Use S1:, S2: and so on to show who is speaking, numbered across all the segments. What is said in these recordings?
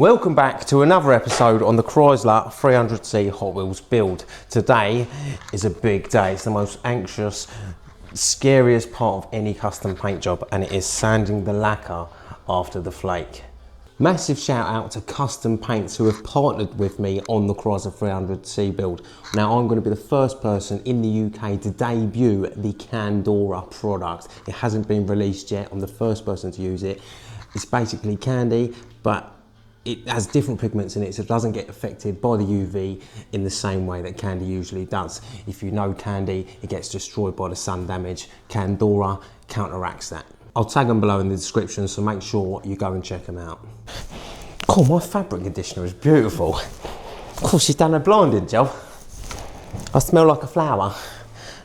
S1: Welcome back to another episode on the Chrysler 300C Hot Wheels build. Today is a big day. It's the most anxious, scariest part of any custom paint job, and it is sanding the lacquer after the flake. Massive shout out to Custom Paints who have partnered with me on the Chrysler 300C build. Now I'm going to be the first person in the UK to debut the Candora product. It hasn't been released yet. I'm the first person to use it. It's basically candy, but it has different pigments in it, so it doesn't get affected by the UV in the same way that candy usually does. If you know candy, it gets destroyed by the sun damage. Candora counteracts that. I'll tag them below in the description, so make sure you go and check them out. Oh, my fabric conditioner is beautiful. Of course, she's done a blinding job. I smell like a flower.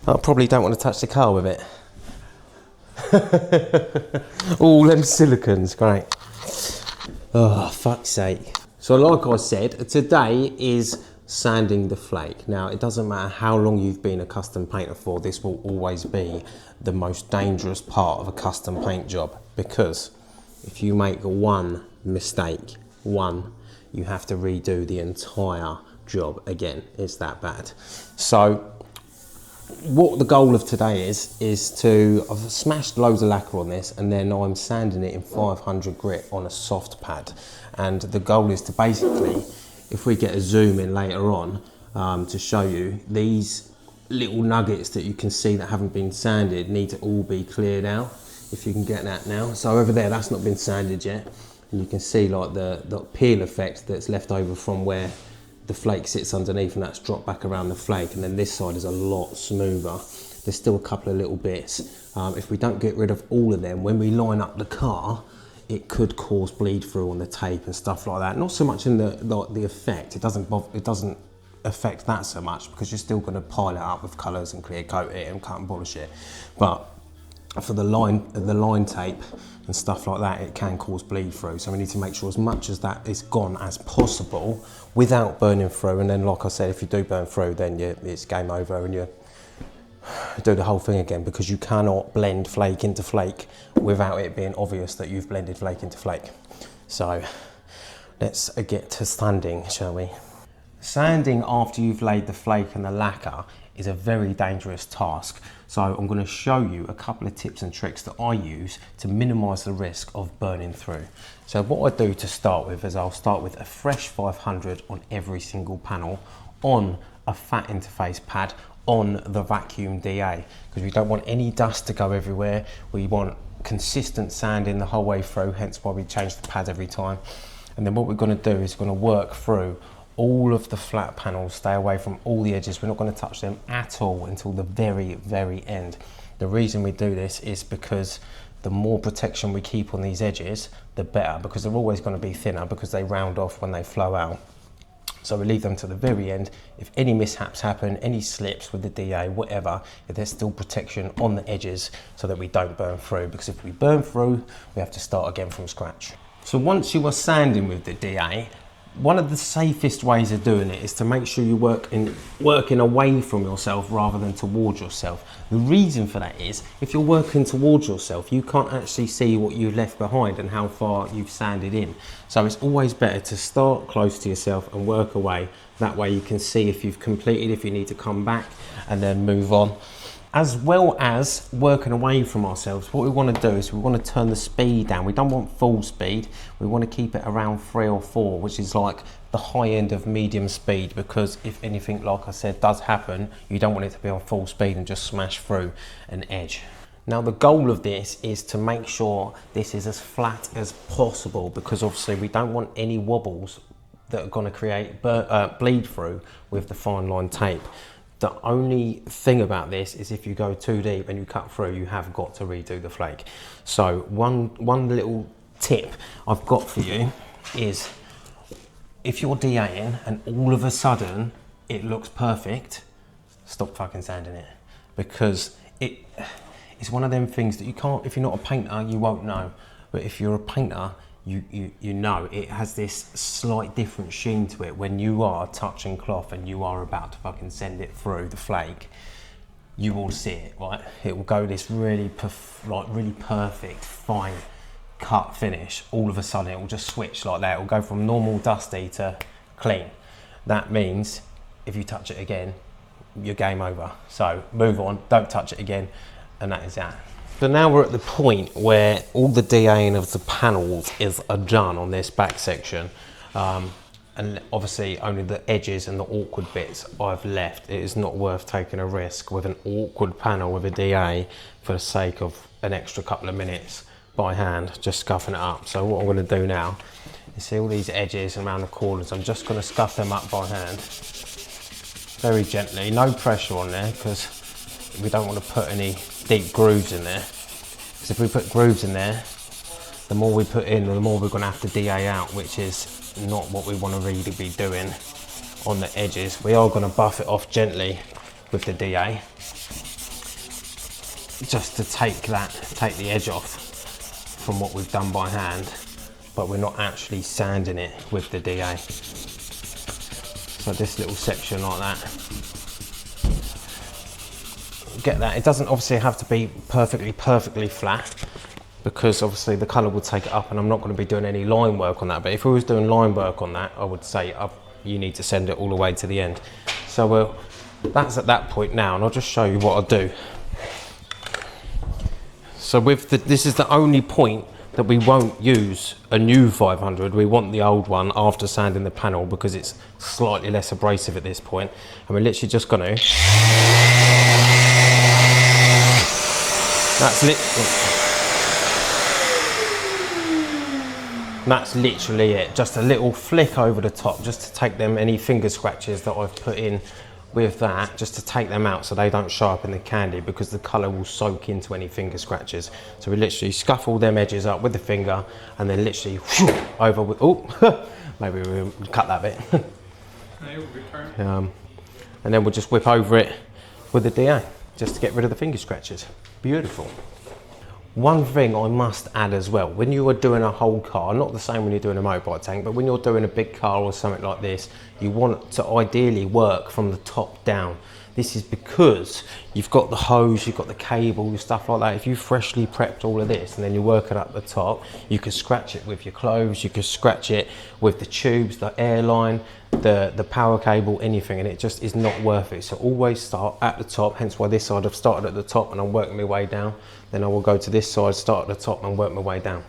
S1: I probably don't want to touch the car with it. All them silicons, great. Oh, fuck's sake. So like I said, today is sanding the flake. Now, it doesn't matter how long you've been a custom painter for, this will always be the most dangerous part of a custom paint job, because if you make one mistake, you have to redo the entire job again. It's that bad. So what the goal of today is to, I've smashed loads of lacquer on this, and then I'm sanding it in 500 grit on a soft pad. And the goal is to basically, if we get a zoom in later on, to show you, these little nuggets that you can see that haven't been sanded need to all be cleared out, if you can get that now. So over there, that's not been sanded yet. And you can see like the peel effect that's left over from where the flake sits underneath, and that's dropped back around the flake, and then this side is a lot smoother. There's still a couple of little bits. If we don't get rid of all of them, when we line up the car, it could cause bleed through on the tape and stuff like that. Not so much in the effect, it doesn't affect that so much, because you're still gonna pile it up with colours and clear coat it and cut and polish it. But for the line tape and stuff like that, it can cause bleed through. So we need to make sure as much as that is gone as possible without burning through. And then, like I said, if you do burn through, then it's game over and you do the whole thing again, because you cannot blend flake into flake without it being obvious that you've blended flake into flake. So let's get to sanding, shall we? Sanding after you've laid the flake and the lacquer is a very dangerous task. So I'm going to show you a couple of tips and tricks that I use to minimise the risk of burning through. So what I do to start with is I'll start with a fresh 500 on every single panel on a fat interface pad on the vacuum DA, because we don't want any dust to go everywhere. We want consistent sanding the whole way through, hence why we change the pad every time. And then what we're going to do is we're going to work through all of the flat panels, stay away from all the edges. We're not going to touch them at all until the very, very end. The reason we do this is because the more protection we keep on these edges, the better, because they're always going to be thinner because they round off when they flow out. So we leave them to the very end. If any mishaps happen, any slips with the DA, whatever, if there's still protection on the edges so that we don't burn through, because if we burn through, we have to start again from scratch. So once you are sanding with the DA, one of the safest ways of doing it is to make sure you're working away from yourself rather than towards yourself. The reason for that is, if you're working towards yourself, you can't actually see what you've left behind and how far you've sanded in. So it's always better to start close to yourself and work away. That way you can see if you've completed, if you need to come back and then move on. As well as working away from ourselves, what we want to do is we want to turn the speed down. We don't want full speed. We want to keep it around 3 or 4, which is like the high end of medium speed, because if anything, like I said, does happen, you don't want it to be on full speed and just smash through an edge. Now the goal of this is to make sure this is as flat as possible, because obviously we don't want any wobbles that are going to create bleed through with the fine line tape. The only thing about this is if you go too deep and you cut through, you have got to redo the flake. So one little tip I've got for you is, if you're DAing and all of a sudden it looks perfect, stop fucking sanding it, because it's one of them things that you can't, if you're not a painter, you won't know. But if you're a painter, you know it has this slight different sheen to it when you are touching cloth and you are about to fucking send it through the flake. You will see it, right? It will go this really perfect, fine cut finish, all of a sudden it will just switch like that. It will go from normal dusty to clean. That means if you touch it again, you're game over. So move on, don't touch it again, and that is that. So now we're at the point where all the DAing of the panels is done on this back section. And obviously only the edges and the awkward bits I've left. It is not worth taking a risk with an awkward panel with a DA for the sake of an extra couple of minutes by hand, just scuffing it up. So what I'm going to do now is see all these edges around the corners. I'm just going to scuff them up by hand, very gently, no pressure on there, because we don't want to put any deep grooves in there. Because if we put grooves in there, the more we put in, the more we're going to have to DA out, which is not what we want to really be doing on the edges. We are going to buff it off gently with the DA, just to take the edge off from what we've done by hand, but we're not actually sanding it with the DA. So this little section like that, get that. It doesn't obviously have to be perfectly flat, because obviously the colour will take it up, and I'm not going to be doing any line work on that. But if we was doing line work on that, I would say you need to send it all the way to the end. So that's at that point now, and I'll just show you what I'll do. So this is the only point that we won't use a new 500. We want the old one after sanding the panel, because it's slightly less abrasive at this point. And we're literally just going to, that's literally it. Just a little flick over the top, just to take them, any finger scratches that I've put in with that, just to take them out so they don't show up in the candy, because the colour will soak into any finger scratches. So we literally scuff all them edges up with the finger, and then literally whoosh, over with, oh, maybe we'll cut that bit. And then we'll just whip over it with the DA, just to get rid of the finger scratches. Beautiful. One thing I must add as well, when you are doing a whole car, not the same when you're doing a motorbike tank, but when you're doing a big car or something like this, you want to ideally work from the top down. This is because you've got the hose, you've got the cable, stuff like that. If you freshly prepped all of this and then you work it up the top, you can scratch it with your clothes, you can scratch it with the tubes, the airline, the power cable, anything, and it just is not worth it. So always start at the top, hence why this side I've started at the top and I'm working my way down. Then I will go to this side, start at the top and work my way down.